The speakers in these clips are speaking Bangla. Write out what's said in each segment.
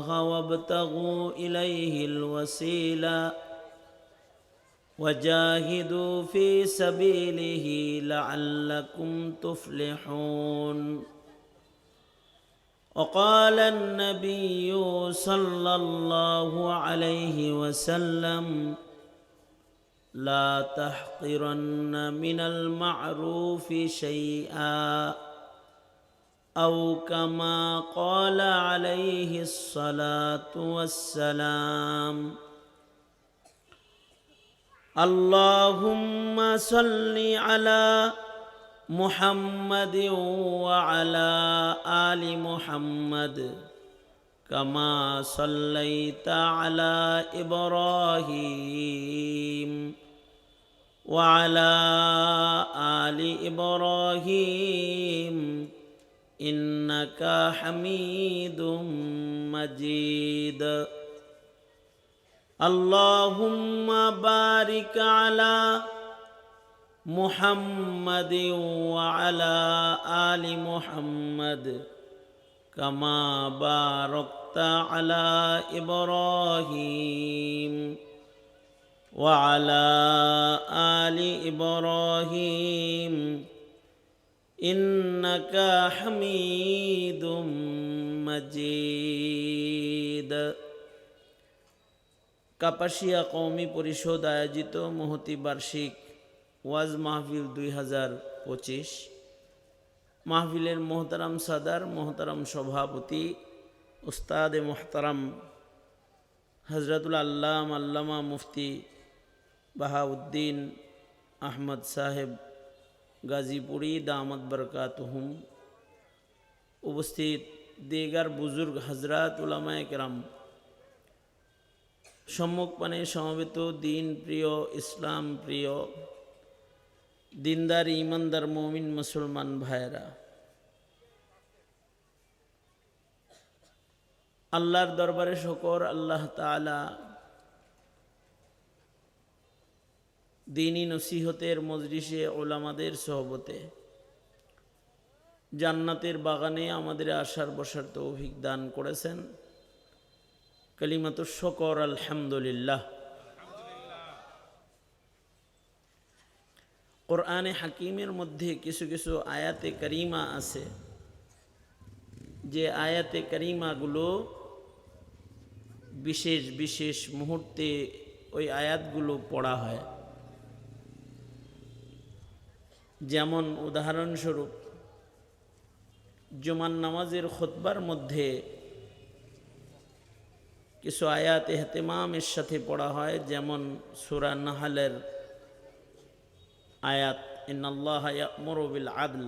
الله وابتغوا إليه الوسيلة وجاهدوا في سبيله لعلكم تفلحون. وقال النبي صلى الله عليه وسلم: لا تحقرن من المعروف شيئا، أو كما قال عليه الصلاة والسلام. اللهم صل على محمد وعلى آل محمد كما صليت على إبراهيم وعلى آل إبراهيم إنك حميد مجيد. اللهم بارك على محمد وعلى آل محمد كما باركت على إبراهيم وعلى آل إبراهيم إنك حميد مجيد. কাপাসিয়া কওমি পরিষদ আয়োজিত মহতি বার্ষিক ওয়াজ মাহফিল 2025 মাহফিলের মোহতারাম সাদার, মোহতারাম সভাপতি উস্তাদে মোহতারাম হজরতুল আল্লাম আল্লামা মুফতি বাহাউদ্দিন আহমদ সাহেব গাজীপুরি দামাত বরকাতুহুম, উপস্থিত দিগার বুজুর্গ হজরত উলামায়ে কেরাম, সম্মুখপানে সমবেত দিন প্রিয়, ইসলাম প্রিয়, দিনদার ইমানদার মুমিন মুসলমান ভাইরা, আল্লাহর দরবারে শুকর। আল্লাহ তাআলা দ্বীনি নসিহতের মজলিসে উলামাদের সোহবতে জান্নাতের বাগানে আমাদের আসার বসার তৌফিক দান করেছেন। কালিমাতুশ শুকর, আলহামদুলিল্লাহ। কোরআনে হাকিমের মধ্যে কিছু কিছু আয়াতে কারিমা আছে, যে আয়াতে কারিমাগুলো বিশেষ বিশেষ মুহূর্তে ওই আয়াতগুলো পড়া হয়। যেমন উদাহরণস্বরূপ জুমার নামাজের খুতবার মধ্যে কিছু আয়াত ইহতিমামের সাথে পড়া হয়, যেমন সূরা নাহলের আয়াত ইন্নাল্লাহা ইয়া'মুরু বিল আদল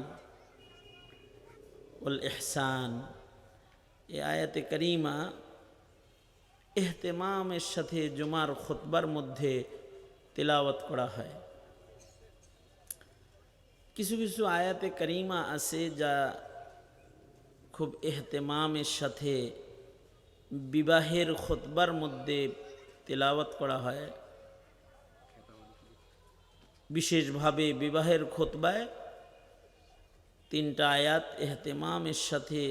ওয়াল ইহসান। এই আয়াতে কারিমা ইহতিমামের সাথে জুমার খুতবার মধ্যে তিলাওয়াত করা হয়। কিছু কিছু আয়াতে কারিমা আছে যা খুব ইহতিমামের সাথে বিবাহের খুতবার মধ্যে তিলাওয়াত করা হয়। বিশেষভাবে বিবাহের খুতবায় 3টা আয়াত ইহতিমামের সাথে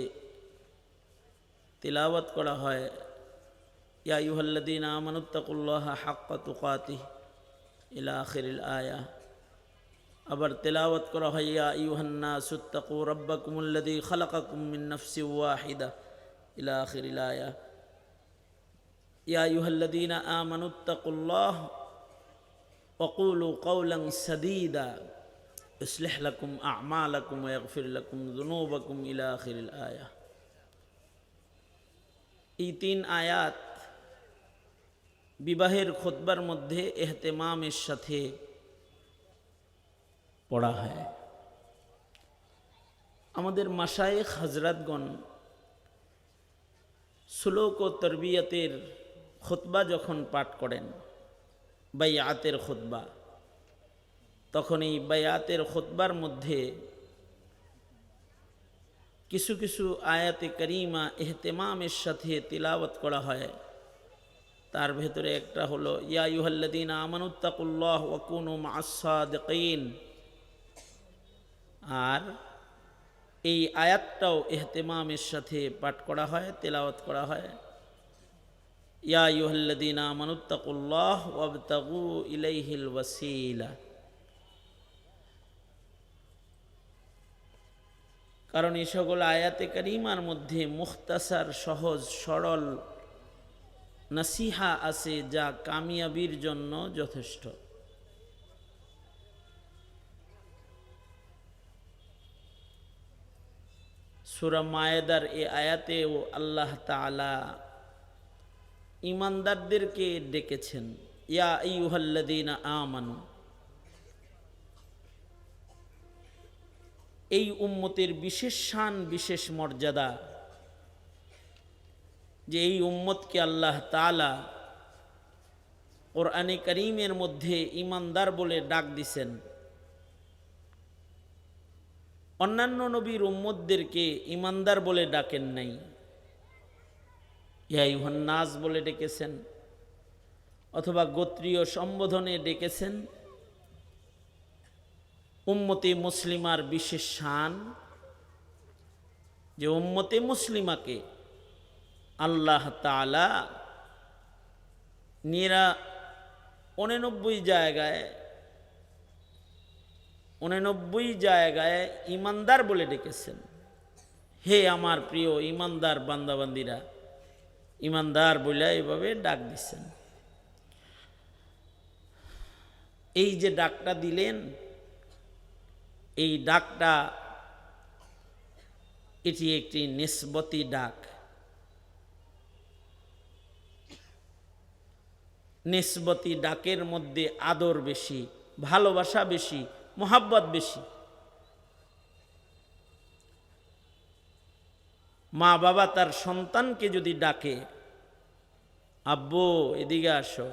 তিলাওয়াত করা হয়। ইয়া আইয়ুহাল্লাযীনা আমানুত্তাকুল্লাহা হাক্কা তুকাতিহি ইলা আখিরিল আয়াহ। আবার তেলাওয়াত করা হয় ইয়া আইয়ুহান নাসুত্তাকু রাব্বাকুমুল্লাযী খালাকাকুম মিন নাফসিন ওয়াহিদা ইলা আখিরিল আয়াহ। ইয়া আইয়ুহাল্লাযীনা আমানুত্তাকুল্লাহ ওয়া কুলু কাওলান সাদীদা ইসলিহ লাকুম আ'মালাকুম ওয়া ইয়াগফির লাকুম যুনুবাকুম ইলা আখিরিল আয়াহ। এই 3 আয়াত বিবাহের খুতবার মধ্যে ইহতিমামের সাথে পড়া হয়। আমাদের মাশায়েখ হযরতগণ সুলুক ও তরবিয়তের খুতবা যখন পাঠ করেন, বাইআতের খুতবা, তখন এই বাইআতের খুতবার মধ্যে কিছু কিছু আয়াতে কারিমা ইহতিমামের সাথে তিলাওয়াত করা হয়। তার ভেতরে একটা হলো ইয়া আইয়ুহাল্লাযীনা আমানুত্তাকুল্লাহ ওয়া কুনু মা'আস সাদিকিন। আর এই আয়াতটাও ইহতিমামের সাথে পাঠ করা হয়, তেলাওয়াত করা হয়। ইয়া আইয়ুহাল্লাযীনা আমানুত্তাকুল্লাহ ওয়াবতাগু ইলাইহিল ওয়াসিলা। কারণ এই সকল আয়াতে কারিমার মধ্যে মুখতাসার, সহজ সরল নসিহা আছে, যা কামিয়াবির জন্য যথেষ্ট। সূরা মায়েদার এই আয়াতেও আল্লাহ তাআলা ঈমানদারদেরকে ডেকেছেন, ইয়া আইয়ুহাল্লাযীনা আমানু। এই উম্মতের বিশেষ শান, বিশেষ মর্যাদা যে এই উম্মতকে আল্লাহ তাআলা কোরআনে কারীমের মধ্যে ঈমানদার বলে ডাক দিছেন। অন্যান্য নবীর উম্মতদেরকে ঈমানদার বলে ডাকেন নাই, ইয়া আইয়ুহান নাস বলে ডেকেছেন, অথবা গোত্রীয় সম্বোধনে ডেকেছেন। উম্মতে মুসলিমার বিশেষ শান যে উম্মতে মুসলিমাকে আল্লাহ তাআলা 89 জায়গায় ঈমানদার বলে ডেকেছেন। হে আমার প্রিয় ঈমানদার বান্দাবান্দিরা, ঈমানদার বলে এভাবে ডাক দিচ্ছেন। এই যে ডাকটা দিলেন, এই ডাকটা এটি একটি নিসবতি ডাক। নিসবতি ডাকের মধ্যে আদর বেশি, ভালোবাসা বেশি, মোহাব্বত বেশি। মা বাবা তার সন্তানকে যদি ডাকে, আব্বু এদিকে আসো,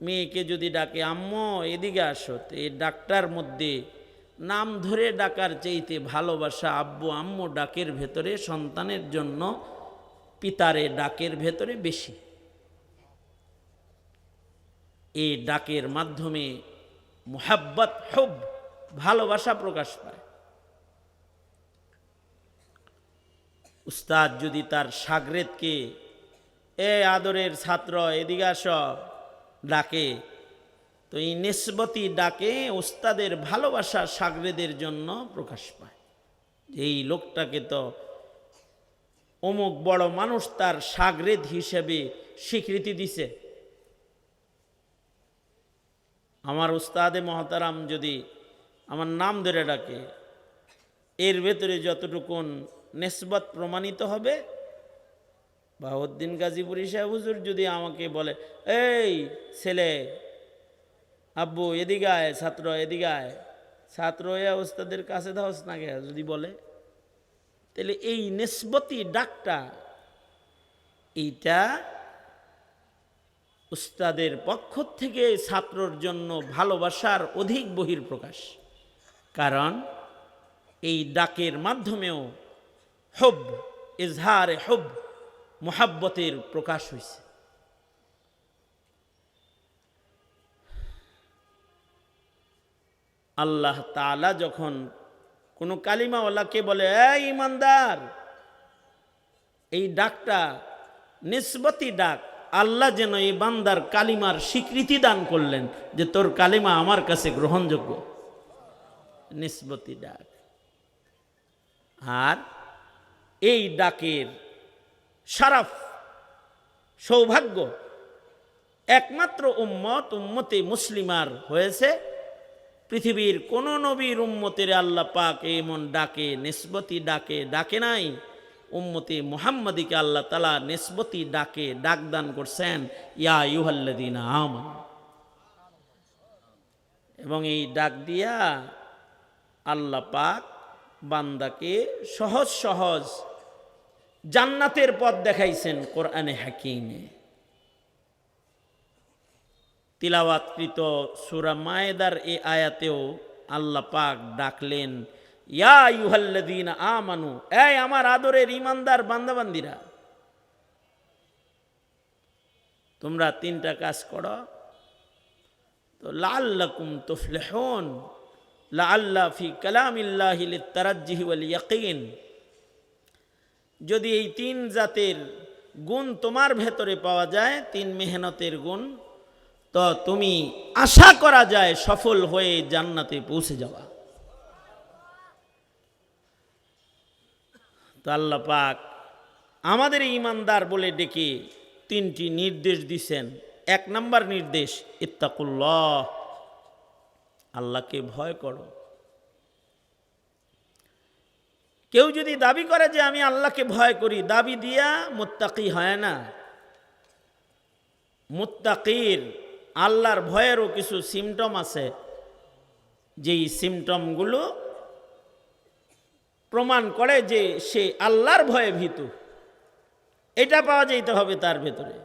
মেয়েকে যদি ডাকে আম্মু এদিকে আসো, তো এই ডাকটার মধ্যে নাম ধরে ডাকার চাইতে ভালোবাসা আব্বু আম্মু ডাকের ভেতরে সন্তানের জন্য পিতারে ডাকের ভেতরে বেশি। এই ডাকের মাধ্যমে মুহাব্বত, হুব, ভালোবাসা প্রকাশ পায়। উস্তাদ যদি তার শাগরেদকে এ আদরের ছাত্র এদিকে আসো ডাকে, তো এই নিসবতি ডাকে উস্তাদের ভালোবাসা শাগরেদের জন্য প্রকাশ পায়। এই লোকটাকে তো অমুক বড় মানুষ তার শাগরেদ হিসেবে স্বীকৃতি দিছে। আমার উস্তাদে মহতারাম যদি আমার নাম ধরে ডাকে, এর ভেতরে যতটুকুন নিসবত প্রমাণিত হবে। বাহাউদ্দিন গাজীপুরী সাহেব হুজুর যদি আমাকে বলে, এই ছেলে আব্বু এদিকে আয়, ছাত্র এদিকে আয়, ছাত্র উস্তাদের কাছে ধাওস না গে যদি বলে, তাহলে এই নিসবতি ডাকটা এইটা উস্তাদের পক্ষ থেকে ছাত্রর জন্য ভালোবাসার অধিক বহির্প্রকাশ। কারণ এই ডাকের মাধ্যমেও হুব, ইজহারে হুব, মুহাব্বতের প্রকাশ হয়েছে। আল্লাহ তাআলা যখন কোনো কালিমাওয়ালাকে বলে এই ঈমানদার, এই ডাকটা নিসবতি ডাক। আল্লাহ যেন এই বান্দার কালিমার স্বীকৃতি দান করলেন যে তোর কালিমা আমার কাছে গ্রহণযোগ্য। নিসবতি ডাক। আর এই ডাকের শরফ, সৌভাগ্য একমাত্র উম্মতে মুসলিমার হয়েছে। পৃথিবীর কোন নবীর উম্মতের আল্লাহ পাক এমন ডাকে, নিসবতি ডাকে ডাকে নাই। উম্মতে মুহাম্মাদিকে আল্লাহ তাআলা নিসবতি ডাকে ডাকদান করছেন, ইয়া আইয়ুহাল্লাযীনা আমানু। এবং এই ডাক দিয়া আল্লাহ পাক বান্দাকে সহজ সহজ জান্নাতের পথ দেখাইছেন কোরআনে হাকিমে। তিলাওয়াতকৃত সূরা মায়েদার এই আয়াতেও আল্লাহ পাক ডাকলেন, ইয়া আইয়ুহাল্লাযীনা আমানু, এই আমার আদরের ঈমানদার বান্দাবান্দিরা, তোমরা তিনটা কাজ করো তো লাআল্লাকুম তুফলিহুন। লাআল্লা ফি কালামিল্লাহি লিত্তারাজ্জুহি ওয়াল ইয়াকিন। যদি এই তিন জাতের গুণ তোমার ভেতরে পাওয়া যায়, 3 মেহনতের গুণ, তো তুমি আশা করা যায় সফল হয়ে জান্নাতে পৌঁছে যাওয়া। তো আল্লাহ পাক আমাদের ঈমানদার বলে ডেকে 3টি নির্দেশ দিছেন। 1 নম্বর নির্দেশ, ইত্তাকুল্লাহ, আল্লাহকে ভয় করো। কেউ যদি দাবি করে যে আমি আল্লাহকে ভয় করি, দাবি দিয়া মুত্তাকি হয় না। মুত্তাকির আল্লাহর ভয়েরও কিছু সিমটম আছে, যেই সিমটমগুলো প্রমাণ করে যে সে আল্লাহর ভয়ে ভীতু। এটা পাওয়া যেতে হবে তার ভেতরে।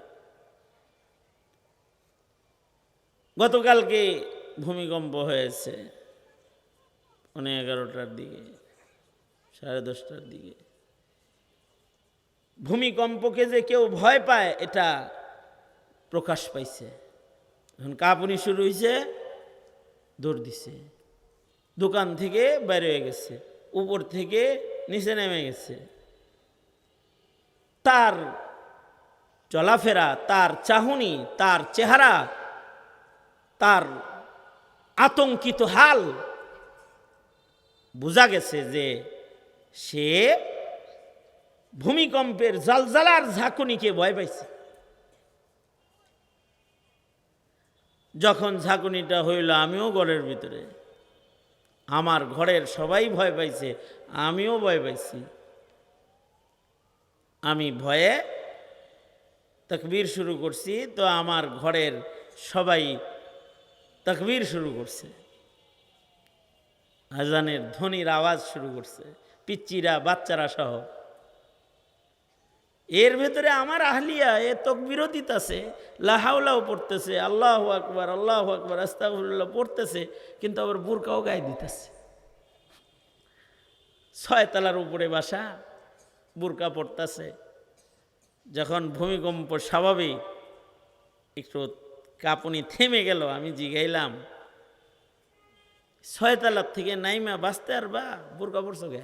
গতকালকে ভূমিকম্প হয়েছে 11টার দিকে, 10:30টার দিকে। ভূমিকম্পকে যে কেউ ভয় পায় এটা প্রকাশ পাইছে। এখন কাঁপুনি শুরু হয়েছে, দৌড় দিছে, দোকান থেকে বের হয়ে গেছে, উপর থেকে নিচে নেমে গেছে। তার চলাফেরা, তার চাহনি, তার চেহারা, তার আতঙ্কিত হাল বোঝা গেছে যে সে ভূমিকম্পের জালজালার ঝাঁকুনিকে ভয় পাইছে। যখন ঝাঁকুনিটা হইল, আমিও ঘরের ভিতরে, আমার ঘরের সবাই ভয় পাইছে, আমিও ভয় পাইছি। আমি ভয়ে তাকবীর শুরু করছি, তো আমার ঘরের সবাই তাকবীর শুরু করছে, আজানের ধ্বনির আওয়াজ শুরু করছে, পিচ্চিরা বাচ্চারা সহ। এর ভেতরে আমার আহলিয়া এ তাকবীরও দিতেছে, লা হাওলাও পড়তেছে, আল্লাহু আকবার আল্লাহু আকবার আস্তাগফিরুল্লাহ পড়তেছে, কিন্তু আবার বুরকাও গায়ে দিতেছে। 6 তলার উপরে বাসা, বুরকা পড়তেছে। যখন ভূমিকম্প স্বাভাবিক, একটু কাঁপুনি থেমে গেল, আমি জিগাইলাম 6 তলার থেকে নাইমা বাঁচতে আর বা বুরকা পড়ছো গে?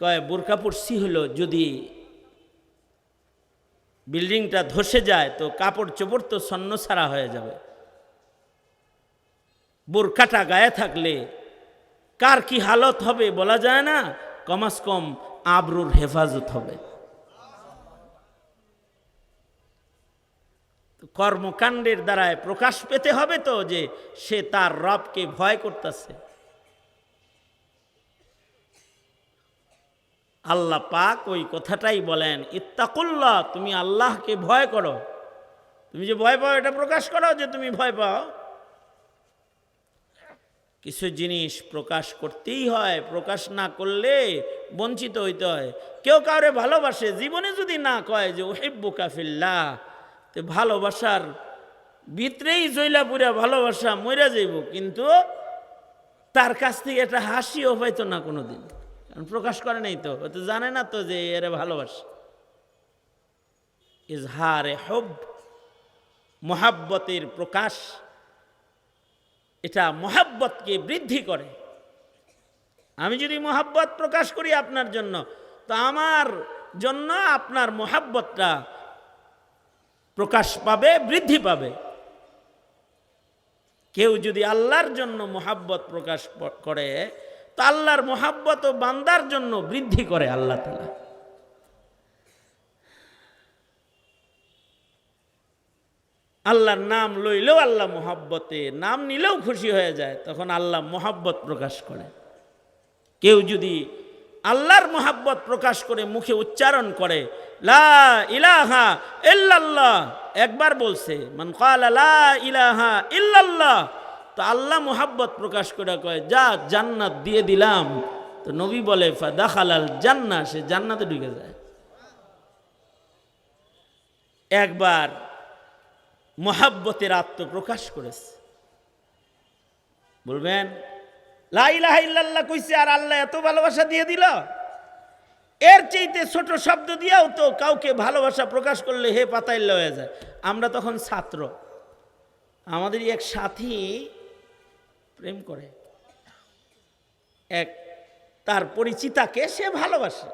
কয় বুরকা পড়ছি হলো যদি বিল্ডিংটা ধসে যায় তো কাপড় চোপড় তো ছন্ন ছাড়া হয়ে যাবে, বুরকাটা গায়ে থাকলে কার কি হালত হবে বলা যায় না, কমাস কম আবরুর হেফাজত হবে। কর্মকাণ্ডের দ্বারায় প্রকাশ পেতে হবে তো যে সে তার রবকে ভয় করতেছে। আল্লাহ পাক ওই কথাটাই বলেন, ইত্তাকুল্লাহ, তুমি আল্লাহকে ভয় করো। তুমি যে ভয় পাও এটা প্রকাশ করো যে তুমি ভয় পাও। কিছু জিনিস প্রকাশ করতেই হয়, প্রকাশ না করলে বঞ্চিত হইতে হয়। কেউ কাউরে ভালোবাসে, জীবনে যদি না কয় যে উহিব্বুকা ফিল্লাহ, তো ভালোবাসার ভিতরেই জইলা পুরা ভালোবাসা মইরা যাইব, কিন্তু তার কাছ থেকে একটা হাসিও পাইতো না কোনোদিন, কারণ প্রকাশ করে নাই তো, ও তো জানে না তো যে এরা ভালোবাসে। ইজহারে হুব, মোহাব্বতের প্রকাশ, এটা মোহাব্বতকে বৃদ্ধি করে। আমি যদি মোহাব্বত প্রকাশ করি আপনার জন্য, তো আমার জন্য আপনার মোহাব্বতটা প্রকাশ পাবে, বৃদ্ধি পাবে। কেউ যদি আল্লাহর জন্য মোহাব্বত প্রকাশ করে, তো আল্লাহর মোহাব্বত ও বান্দার জন্য বৃদ্ধি করে আল্লাহ তাআলা। আল্লাহর নাম লইলেও আল্লাহ মোহাব্বতে, নাম নিলেও খুশি হয়ে যায়, তখন আল্লাহ মোহাব্বত প্রকাশ করে। কেউ যদি আল্লাহর মোহাব্বত প্রকাশ করে মুখে উচ্চারণ করে লা ইলাহা ইল্লাল্লাহ, একবার বলছে, মান ক্বালা লা ইলাহা ইল্লাল্লাহ, তো আল্লাহ মোহাব্বত প্রকাশ করে কয় যা জান্নাত দিয়ে দিলাম। তো নবী বলে ফাদাখালাল জান্নাহ, সে জান্নাতে ঢুকে যায়। একবার মোহাব্বতের আত্মপ্রকাশ করেছে, বলবেন লা ইলাহা ইল্লাল্লাহ কইছে আর আল্লাহ এত ভালোবাসা দিয়ে দিল। এর চাইতে ছোট শব্দ দিয়েও তো কাউকে ভালোবাসা প্রকাশ করলে হে পাতাইল হয়ে যায়। আমরা তখন ছাত্র, আমাদের এক সাথী প্রেম করে, এক তার পরিচিতাকে সে ভালোবাসে,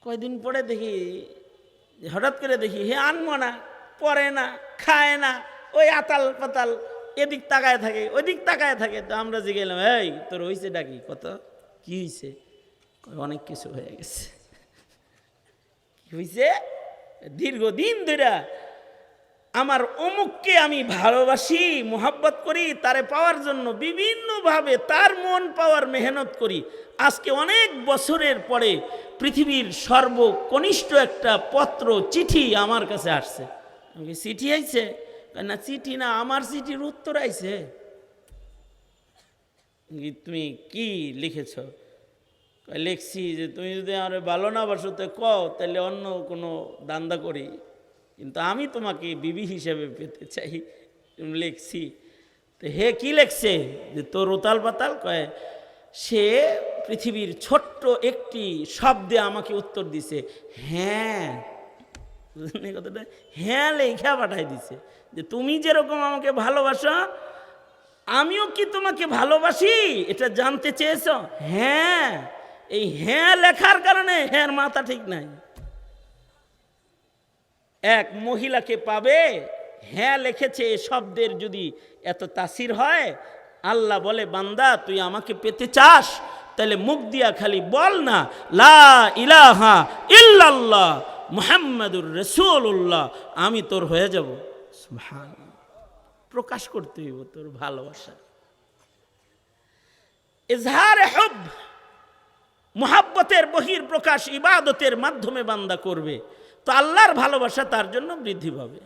কয়দিন পরে দেখি, হঠাৎ করে দেখি হে আনবো না, পরে না, খায় না, ওই আতাল পাতাল এদিক তাকায় থাকে ওইদিক তাকায় থাকে। তো আমরা যে গেলাম, এই তোর হয়েছে ডাকি কত, কি হয়েছে? অনেক কিছু হয়ে গেছে। কি হয়েছে? দীর্ঘদিন ধরে আমার অমুককে আমি ভালোবাসি, মোহাব্বত করি, তারে পাওয়ার জন্য বিভিন্নভাবে তার মন পাওয়ার মেহনত করি। আজকে অনেক বছরের পরে পৃথিবীর সর্বকনিষ্ঠ একটা পত্র, চিঠি আমার কাছে আসছে। আমাকে চিঠি আইছে? না চিঠি না, আমার চিঠির উত্তর আইছে। তুমি কি লিখেছ? লিখছি যে তুমি যদি আমার ভালো না বাসো তো কও, তাহলে অন্য কোনো দান্দা করি, কিন্তু আমি তোমাকে বিবি হিসেবে পেতে চাই। লিখছি। তো হে কি লেখছে যে তোর উতাল পাতাল? কয় সে পৃথিবীর ছোট্ট একটি শব্দে আমাকে উত্তর দিছে, হ্যাঁ। বুঝলেন কথাটা? হ্যাঁ লেখা পাঠাই দিছে যে তুমি যেরকম আমাকে ভালোবাসো আমিও কি তোমাকে ভালোবাসি, এটা জানতে চেয়েছ? হ্যাঁ। এই হ্যাঁ লেখার কারণে হ্যাঁ মাথা ঠিক নাই। এক মহিলাকে পাবে, হ্যাঁ লিখেছে, এ শব্দের যদি এত তাসির হয়, আল্লাহ বলে বান্দা তুই আমাকে পেতে চাস, তাহলে মুখ দিয়া খালি বল না লা ইলাহা ইল্লাল্লাহ মুহাম্মাদুর রাসূলুল্লাহ, আমি তোর হয়ে যাব। সুবহানাল্লাহ। প্রকাশ করতে হইব তোর ভালোবাসা। ইজহারে হুব, মুহাব্বতের বহির প্রকাশ ইবাদতের মাধ্যমে বান্দা করবে, তো আল্লাহর ভালোবাসা তার জন্য বৃদ্ধি পাবে।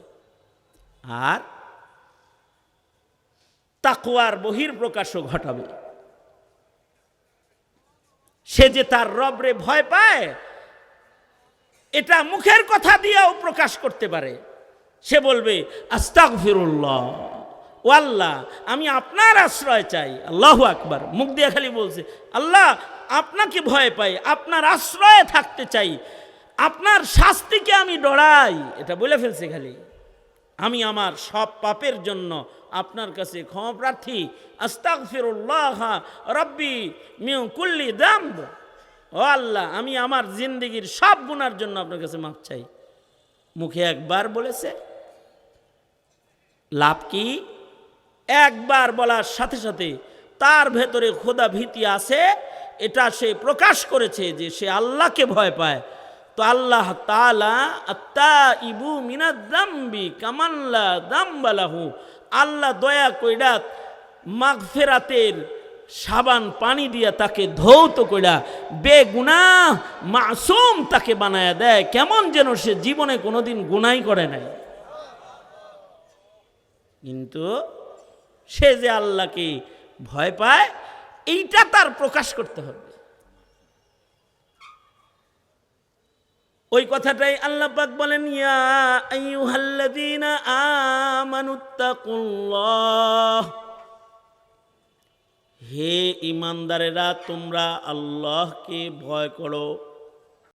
আর তাকওয়ার বহির প্রকাশও ঘটাবে। সে যে তার রবরে ভয় পায়, এটা মুখের কথা দিয়েও প্রকাশ করতে পারে। সে বলবে আস্তাগফিরুল্লাহ, ও আল্লাহ আমি আপনার আশ্রয় চাই। আল্লাহু আকবার। মুখ দিয়ে খালি বলছে আল্লাহ আপনাকে ভয় পাই, আপনার আশ্রয়ে থাকতে চাই, আপনার শাস্তিকে আমি ডরাই। এটা বলে ফেলছে খালি। আমি আমার সব পাপের জন্য আপনার কাছে ক্ষমা প্রার্থী। আস্তাগফিরুল্লাহ রাব্বি মিন কুল্লি যামব। ও আল্লাহ আমি আমার জিন্দেগির সব গুনার জন্য আপনার কাছে মাফ চাই। মুখে একবার বলেছে, লাভ কি? একবার বলার সাথে সাথে তার ভেতরে খোদা ভীতি আছে, এটা সে প্রকাশ করেছে যে সে আল্লাহকে ভয় পায়। তো আল্লাহ তাআলা আত্তাইবু মিনাজ যামবি কামান লা যামবা লাহু, আল্লাহ দয়া কইরা মাগফিরাতের সাবান পানি দিয়া তাকে ধৌত কইরা বেগুনাহ মাসুম তাকে বানায়া দেয়, কেমন যেন সে জীবনে কোনোদিন গুনাহ করে নাই। কিন্তু সে যে আল্লাহকে ভয় পায়, এইটা তার প্রকাশ করতে হবে। ওই কথাটাই আল্লাহ পাক বলেন, ইয়া আইয়ুহাল্লাযীনা আমানুত্তাকুল্লাহ, হে ঈমানদারেরা তোমরা আল্লাহকে ভয় করো।